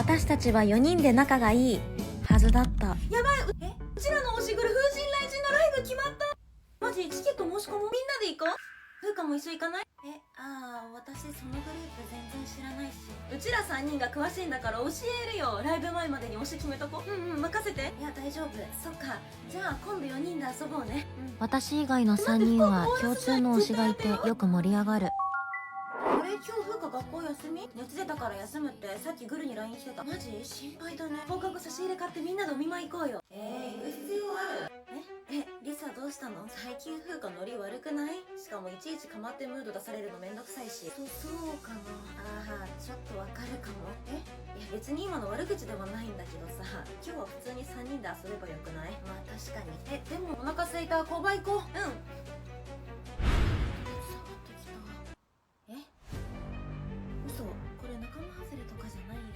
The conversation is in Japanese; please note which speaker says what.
Speaker 1: 私たちは4人で仲がいいはずだった。
Speaker 2: やばい、うちらの推しグル風神雷神のライブ決まった。マジチケット申し込もう。みんなで行こう。風花も一緒行かない？私そのグループ全然知らないし。うちら3人が詳しいんだから教えるよ。ライブ前までに推し決めとこ。任せて。いや大丈夫。そっか、じゃあ今度4人で遊ぼうね。
Speaker 1: 私以外の3人は共通の推しがいてよく盛り上がる。
Speaker 2: あれ、今日風花学校休み？熱出たから休むってさっきグルに LINE 来てた。マジ心配だね。放課後差し入れ買ってみんなでお見舞い行こうよ。行く必要ある？リサどうしたの？最近風花ノリ悪くない？しかもいちいちかまってムード出されるのめんどくさいし。そうかな。ちょっとわかるかも。いや別に今の悪口ではないんだけどさ、今日は普通に3人で遊べばよくない？まあ確かに。でもお腹すいた。購買行こう。嘘、これ仲間外れとかじゃないよね。